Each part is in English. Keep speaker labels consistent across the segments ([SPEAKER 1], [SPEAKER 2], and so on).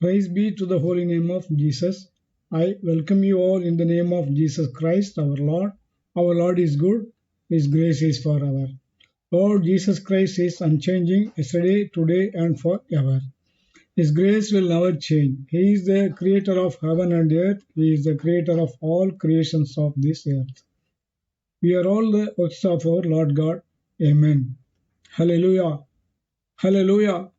[SPEAKER 1] Praise be to the holy name of Jesus. I welcome you all in the name of Jesus Christ, our Lord. Our Lord is good, His grace is forever. Lord Jesus Christ is unchanging yesterday, today, and forever. His grace will never change. He is the creator of heaven and earth. He is the creator of all creations of this earth. We are all the works of our Lord God. Amen. Hallelujah. Hallelujah.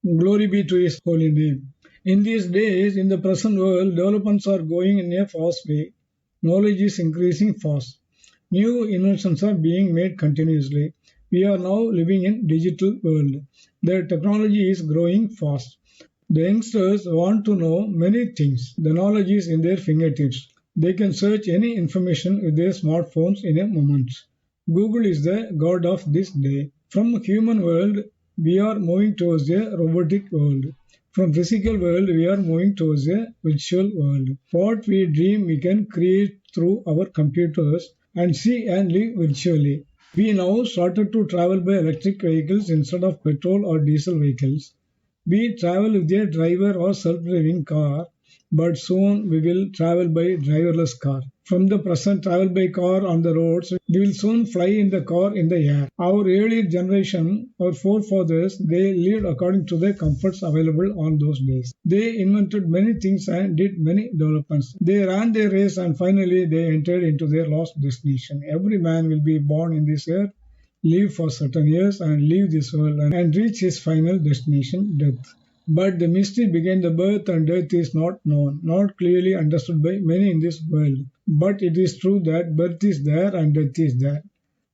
[SPEAKER 1] Glory be to His holy name. In these days, in the present world, developments are going in a fast way. Knowledge is increasing fast. New inventions are being made continuously. We are now living in digital world. The technology is growing fast. The youngsters want to know many things. The knowledge is in their fingertips. They can search any information with their smartphones in a moment. Google is the god of this day. From human world, we are moving towards a robotic world. From physical world, we are moving towards a virtual world. What we dream, we can create through our computers and see and live virtually. We now started to travel by electric vehicles instead of petrol or diesel vehicles. We travel with a driver or self-driving car, but soon we will travel by driverless car. From the present travel by car on the roads, we will soon fly in the car in the air. Our earlier generation, our forefathers, they lived according to the comforts available on those days. They invented many things and did many developments. They ran their race and finally they entered into their lost destination. Every man will be born in this earth, live for certain years and leave this world and reach his final destination, death. But the mystery behind the birth and death is not known, not clearly understood by many in this world. But it is true that birth is there and death is there.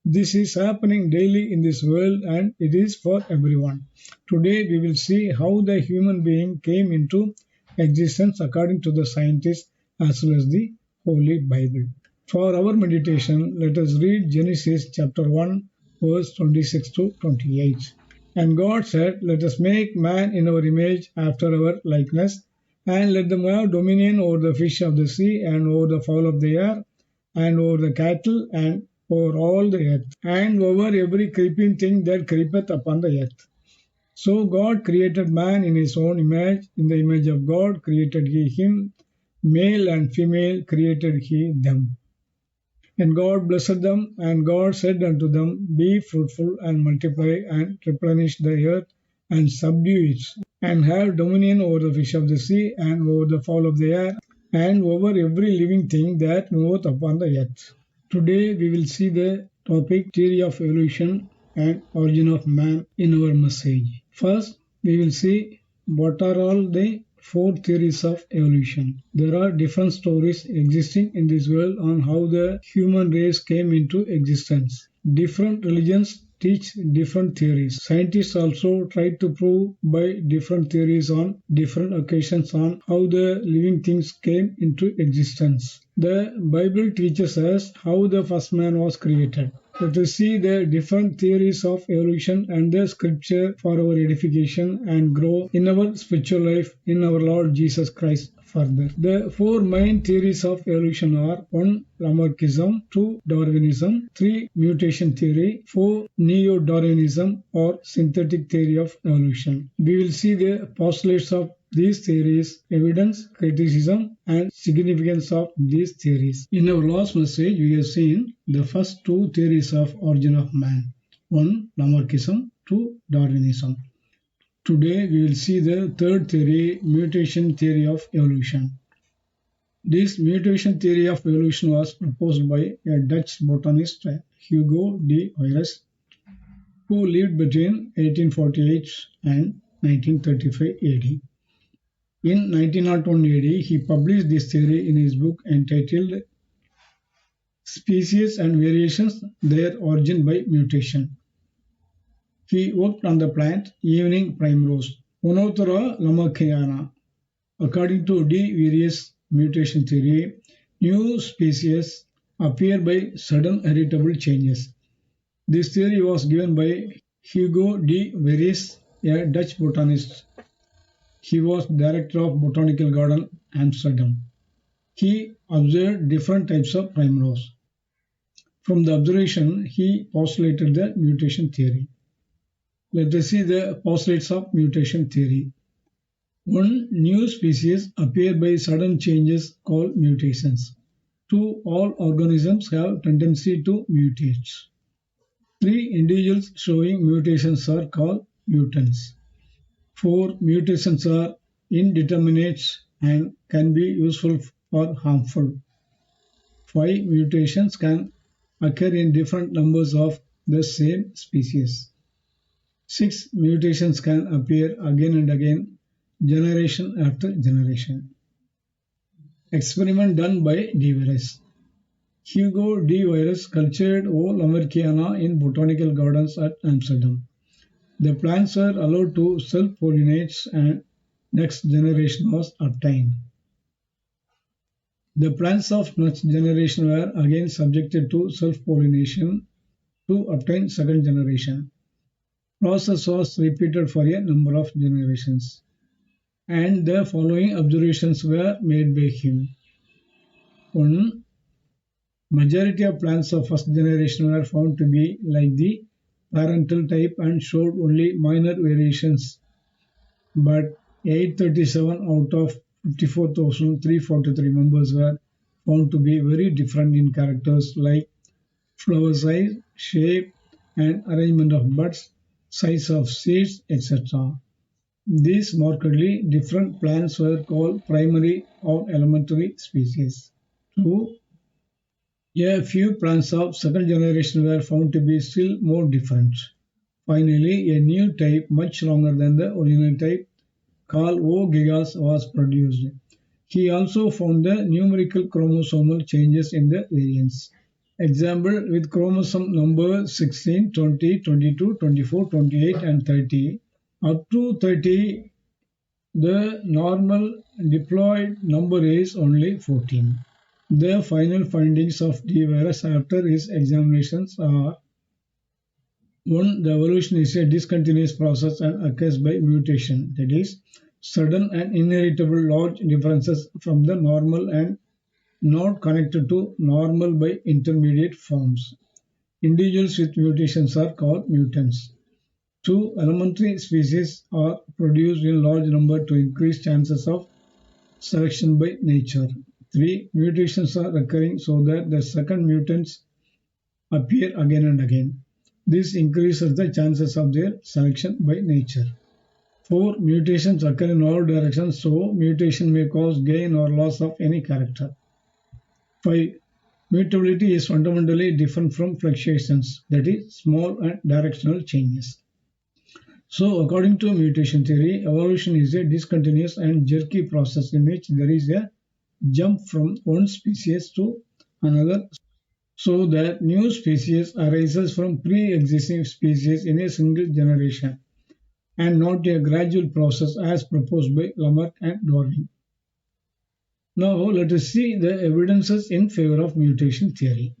[SPEAKER 1] This is happening daily in this world and it is for everyone. Today we will see how the human being came into existence according to the scientists as well as the Holy Bible. For our meditation, let us read Genesis chapter 1, verse 26 to 28. And God said, Let us make man in our image after our likeness, and let them have dominion over the fish of the sea, and over the fowl of the air, and over the cattle, and over all the earth, and over every creeping thing that creepeth upon the earth. So God created man in his own image. In the image of God created he him, male and female created he them. And God blessed them, and God said unto them, Be fruitful, and multiply, and replenish the earth, and subdue it, and have dominion over the fish of the sea, and over the fowl of the air, and over every living thing that moveth upon the earth. Today we will see the topic theory of evolution and origin of man in our message. First, we will see what are all the four theories of evolution. There are different stories existing in this world on how the human race came into existence. Different religions teach different theories. Scientists also try to prove by different theories on different occasions on how the living things came into existence. The Bible teaches us how the first man was created. Let us see the different theories of evolution and the scripture for our edification and grow in our spiritual life in our Lord Jesus Christ further. The four main theories of evolution are 1. Lamarckism, 2. Darwinism, 3. Mutation theory, 4. Neo-Darwinism or synthetic theory of evolution. We will see the postulates of these theories, evidence, criticism, and significance of these theories. In our last message, we have seen the first two theories of origin of man. 1. Lamarckism, 2. Darwinism. Today, we will see the third theory, mutation theory of evolution. This mutation theory of evolution was proposed by a Dutch botanist, Hugo de Vries, who lived between 1848 and 1935 AD. In 1901 AD, he published this theory in his book entitled Species and Variations, Their Origin by Mutation. He worked on the plant evening primrose, Monothera lamakiana. According to de Vries mutation theory, new species appear by sudden heritable changes. This theory was given by Hugo de Vries, a Dutch botanist. He was director of Botanical Garden, Amsterdam. He observed different types of primrose. From the observation, he postulated the mutation theory. Let us see the postulates of mutation theory. One, new species appear by sudden changes called mutations. Two, all organisms have tendency to mutate. Three, individuals showing mutations are called mutants. Four, mutations are indeterminate and can be useful or harmful. Five, mutations can occur in different numbers of the same species. 6. Mutations can appear again and again, generation after generation. Experiment done by de Vries. Hugo de Vries cultured O. lamarckiana in botanical gardens at Amsterdam. The plants were allowed to self-pollinate and next generation was obtained. The plants of next generation were again subjected to self-pollination to obtain second generation. Process was repeated for a number of generations, and the following observations were made by him. 1. Majority of plants of first generation were found to be like the parental type and showed only minor variations, but 837 out of 54,343 members were found to be very different in characters like flower size, shape, and arrangement of buds, size of seeds, etc. These markedly different plants were called primary or elementary species. 2. A few plants of second generation were found to be still more different. Finally, a new type much longer than the original type called O. gigas was produced. He also found the numerical chromosomal changes in the variants. Example, with chromosome number 16, 20, 22, 24, 28 and 30. Up to 30, the normal diploid number is only 14. The final findings of de Vries after his examinations are: 1. The evolution is a discontinuous process and occurs by mutation, that is, sudden and inheritable large differences from the normal and not connected to normal by intermediate forms. Individuals with mutations are called mutants. 2. Elementary species are produced in large number to increase chances of selection by nature. 3. Mutations are occurring so that the second mutants appear again and again. This increases the chances of their selection by nature. 4. Mutations occur in all directions, so mutation may cause gain or loss of any character. 5. Mutability is fundamentally different from fluctuations, that is, small and directional changes. So, according to mutation theory, evolution is a discontinuous and jerky process in which there is a jump from one species to another, so that new species arises from pre-existing species in a single generation, and not a gradual process as proposed by Lamarck and Darwin. Now let us see the evidences in favor of mutation theory.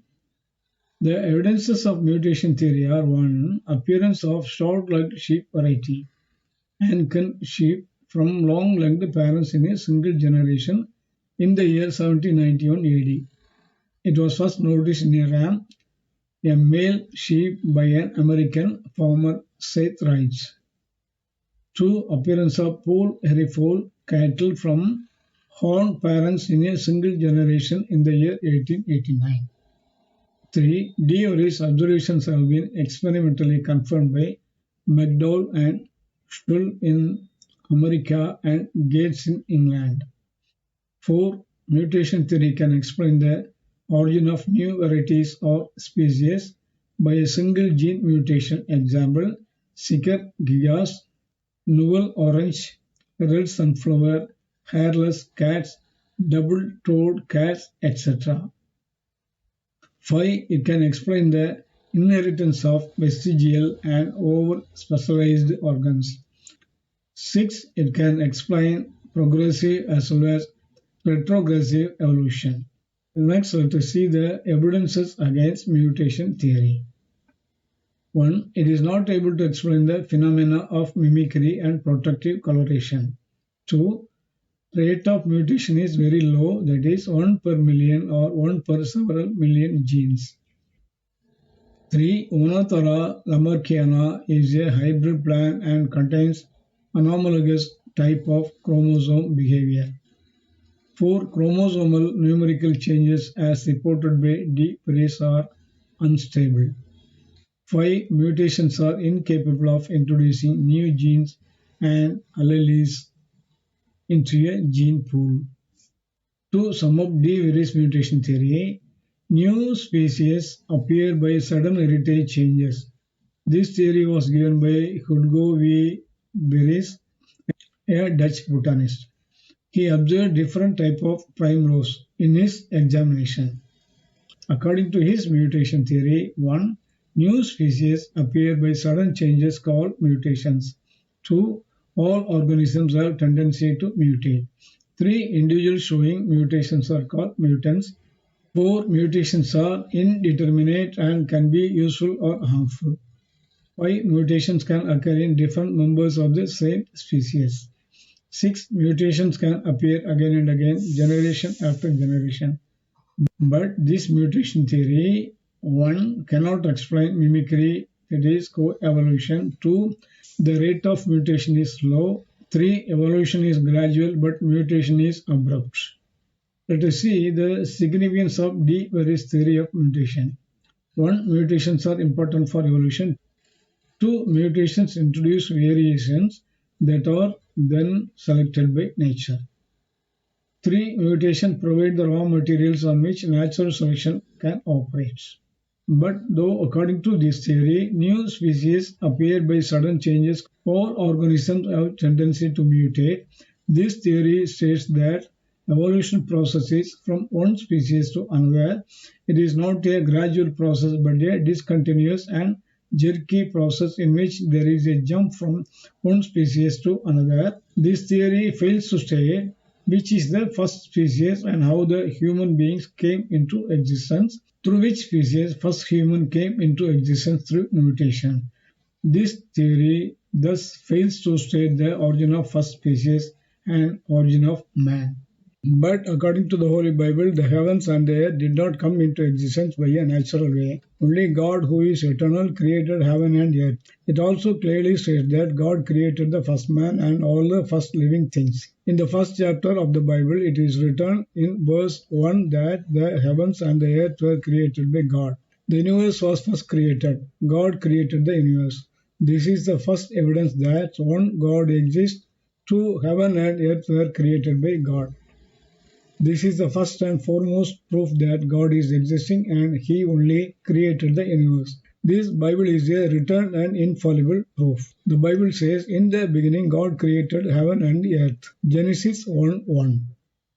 [SPEAKER 1] The evidences of mutation theory are: 1. Appearance of short-legged sheep variety, Ankan sheep from long-legged parents in a single generation in the year 1791 AD. It was first noticed in a ram, a male sheep by an American farmer Seth Rice. 2. Appearance of pole Hereford cattle from horned parents in a single generation in the year 1889. 3. De Vries' observations have been experimentally confirmed by McDowell and Stull in America and Gates in England. 4. Mutation theory can explain the origin of new varieties or species by a single gene mutation. Example, Sicker gigas, Novel orange, red sunflower, hairless cats, double-toed cats, etc. 5. It can explain the inheritance of vestigial and over-specialized organs. 6. It can explain progressive as well as retrogressive evolution. Next, let us see the evidences against mutation theory. 1. It is not able to explain the phenomena of mimicry and protective coloration. 2. Rate of mutation is very low, that is 1 per million or 1 per several million genes. 3. Oenothera lamarckiana is a hybrid plant and contains anomalogous type of chromosome behavior. 4. Chromosomal numerical changes as reported by D. Paris are unstable. 5. Mutations are incapable of introducing new genes and alleles into a gene pool. To sum up D. Paris mutation theory, new species appear by sudden heritage changes. This theory was given by Hugo V. Beres, a Dutch botanist. He observed different types of primrose in his examination. According to his mutation theory, 1. New species appear by sudden changes called mutations. 2. All organisms have tendency to mutate. 3. Individuals showing mutations are called mutants. 4. Mutations are indeterminate and can be useful or harmful. 5. Mutations can occur in different members of the same species. 6. Mutations can appear again and again, generation after generation. But this mutation theory, 1. Cannot explain mimicry, that is coevolution. 2. The rate of mutation is low. 3. Evolution is gradual but mutation is abrupt. Let us see the significance of D. Paris theory of mutation. 1. Mutations are important for evolution. 2. Mutations introduce variations that are then selected by nature. 3. Mutation provide the raw materials on which natural selection can operate. But though according to this theory, new species appear by sudden changes, all organisms have tendency to mutate. This theory states that evolution process is from one species to another. It is not a gradual process but a discontinuous and jerky process in which there is a jump from one species to another. This theory fails to state which is the first species and how the human beings came into existence, through which species first human came into existence through mutation. This theory thus fails to state the origin of first species and origin of man. But according to the Holy Bible, the heavens and the earth did not come into existence by a natural way. Only God, who is eternal, created heaven and earth. It also clearly states that God created the first man and all the first living things. In the first chapter of the Bible, it is written in verse 1 that the heavens and the earth were created by God. The universe was first created. God created the universe. This is the first evidence that 1. God exists, 2. Heaven and earth were created by God. This is the first and foremost proof that God is existing and He only created the universe. This Bible is a written and infallible proof. The Bible says, in the beginning God created heaven and earth. Genesis 1:1.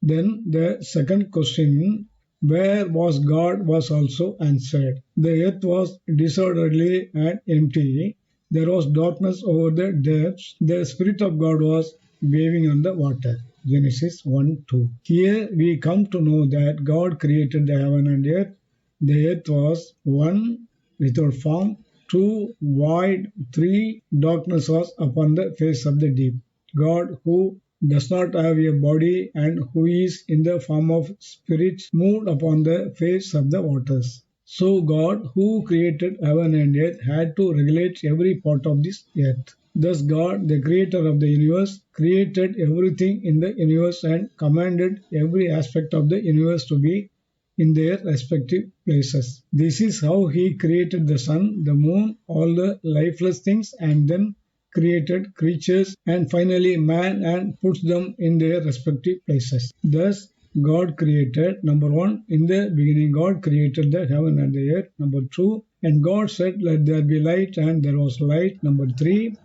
[SPEAKER 1] Then the second question, where was God, was also answered. The earth was disorderly and empty. There was darkness over the depths. The Spirit of God was waving on the water. Genesis 1:2. Here we come to know that God created the heaven and earth. The earth was 1. Without form, 2. Void, 3. Darkness was upon the face of the deep. God, who does not have a body and who is in the form of spirit, moved upon the face of the waters. So God, who created heaven and earth, had to regulate every part of this earth. Thus God, the creator of the universe, created everything in the universe and commanded every aspect of the universe to be in their respective places. This is how He created the sun, the moon, all the lifeless things, and then created creatures and finally man and puts them in their respective places. Thus God created, number 1, in the beginning God created the heaven and the earth. Number 2, and God said, let there be light, and there was light. Number 3,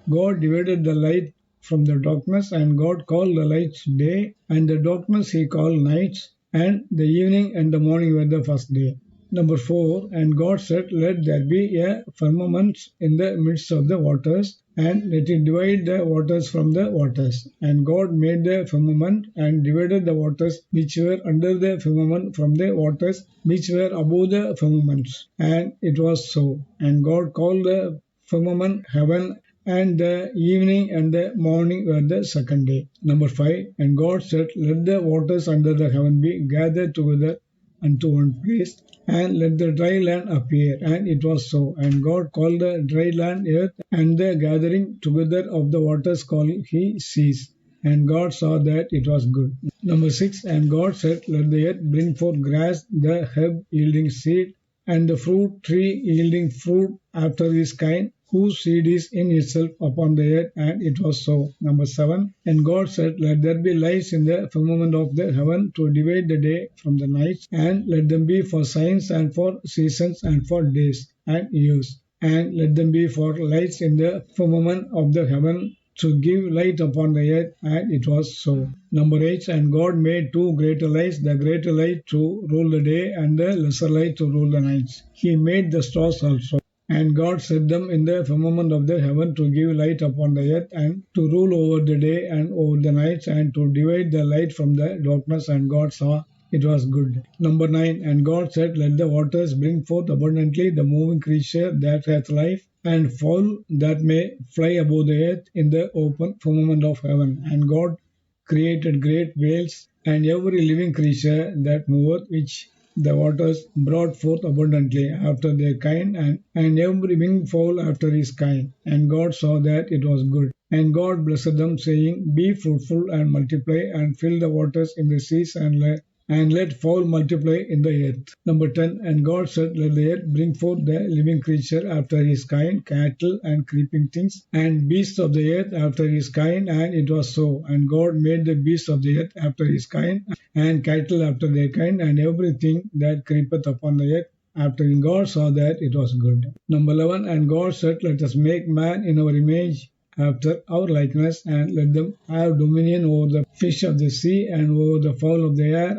[SPEAKER 1] God divided the light from the darkness, and God called the lights day, and the darkness he called nights, and the evening and the morning were the first day. Number 4, and God said, let there be a firmament in the midst of the waters, and let it divide the waters from the waters. And God made the firmament, and divided the waters which were under the firmament from the waters which were above the firmament. And it was so. And God called the firmament heaven, and the evening and the morning were the second day. Number 5, and God said, let the waters under the heaven be gathered together unto one place, and let the dry land appear. And it was so. And God called the dry land earth, and the gathering together of the waters called he seas. And God saw that it was good. Number 6, and God said, let the earth bring forth grass, the herb yielding seed, and the fruit tree yielding fruit after his kind, whose seed is in itself upon the earth. And it was so. Number 7, and God said, let there be lights in the firmament of the heaven to divide the day from the night, and let them be for signs and for seasons and for days and years. And let them be for lights in the firmament of the heaven to give light upon the earth. And it was so. Number 8, and God made two greater lights, the greater light to rule the day, and the lesser light to rule the nights. He made the stars also. And God set them in the firmament of the heaven to give light upon the earth, and to rule over the day and over the nights, and to divide the light from the darkness. And God saw it was good. Number 9, and God said, let the waters bring forth abundantly the moving creature that hath life, and fowl that may fly above the earth in the open firmament of heaven. And God created great whales, and every living creature that moveth, which the waters brought forth abundantly after their kind, and every winged fowl after his kind. And God saw that it was good. And God blessed them, saying, be fruitful and multiply, and fill the waters in the seas, and let fowl multiply in the earth. Number 10, and God said, let the earth bring forth the living creature after his kind, cattle and creeping things, and beasts of the earth after his kind. And it was so. And God made the beasts of the earth after his kind, and cattle after their kind, and everything that creepeth upon the earth after him. God saw that it was good. Number 11, and God said, let us make man in our image, after our likeness, and let them have dominion over the fish of the sea, and over the fowl of the air,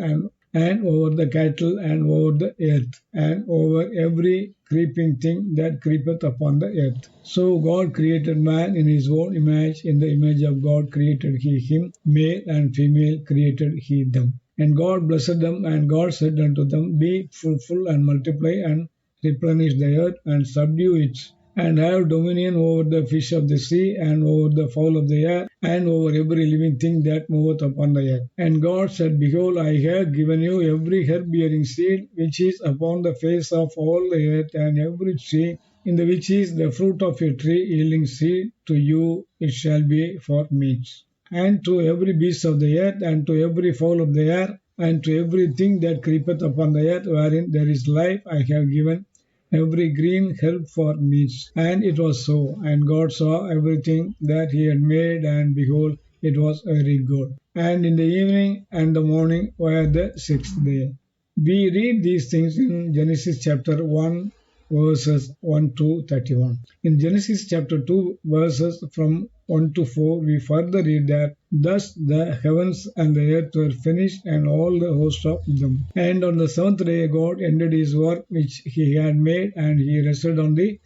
[SPEAKER 1] and over the cattle, and over the earth, and over every creeping thing that creepeth upon the earth. So God created man in his own image, in the image of God created he him, male and female created he them. And God blessed them, and God said unto them, be fruitful and multiply, and replenish the earth, and subdue it, and have dominion over the fish of the sea, and over the fowl of the air, and over every living thing that moveth upon the earth. And God said, behold, I have given you every herb-bearing seed which is upon the face of all the earth, and every tree in the which is the fruit of a tree yielding seed, to you it shall be for meat. And to every beast of the earth, and to every fowl of the air, and to everything that creepeth upon the earth, wherein there is life, I have given every green herb for meat. And it was so. And God saw everything that he had made, and behold, it was very good. And in the evening and the morning were the sixth day. We read these things in Genesis chapter 1, verses 1 to 31. In Genesis chapter 2, verses from 1 to 4, we further read that, thus the heavens and the earth were finished, and all the host of them. And on the seventh day God ended his work which he had made, and he rested on the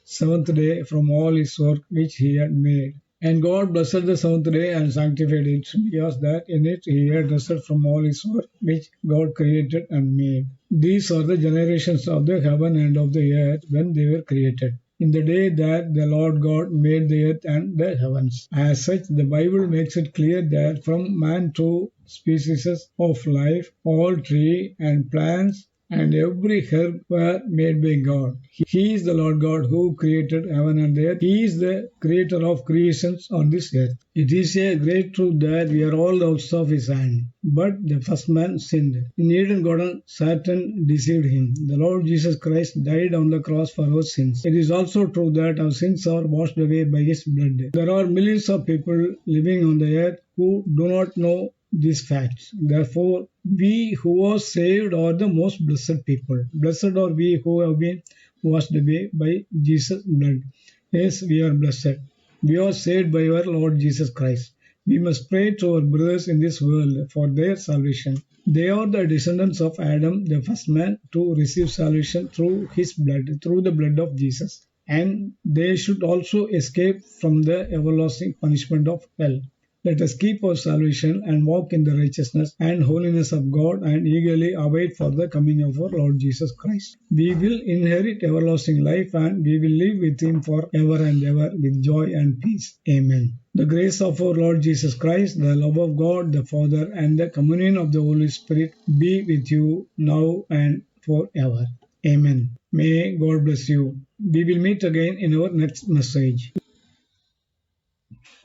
[SPEAKER 1] seventh day from all his work which he had made. And God blessed the seventh day and sanctified it, because that in it he had rested from all his work which God created and made. These are the generations of the heaven and of the earth when they were created, in the day that the Lord God made the earth and the heavens. As such, the Bible makes it clear that from man to species of life, all tree and plants and every herb were made by God. He is the Lord God who created heaven and earth. He is the creator of creations on this earth. It is a great truth that we are all the works of his hand. But the first man sinned. In Eden Garden, Satan deceived him. The Lord Jesus Christ died on the cross for our sins. It is also true that our sins are washed away by his blood. There are millions of people living on the earth who do not know these facts. Therefore, we who are saved are the most blessed people. Blessed are we who have been washed away by Jesus' blood. Yes, we are blessed. We are saved by our Lord Jesus Christ. We must pray to our brothers in this world for their salvation. They are the descendants of Adam, the first man to receive salvation through his blood, through the blood of Jesus. And they should also escape from the everlasting punishment of hell. Let us keep our salvation and walk in the righteousness and holiness of God and eagerly await for the coming of our Lord Jesus Christ. We will inherit everlasting life and we will live with Him forever and ever with joy and peace. Amen. The grace of our Lord Jesus Christ, the love of God the Father, and the communion of the Holy Spirit be with you now and forever. Amen. May God bless you. We will meet again in our next message.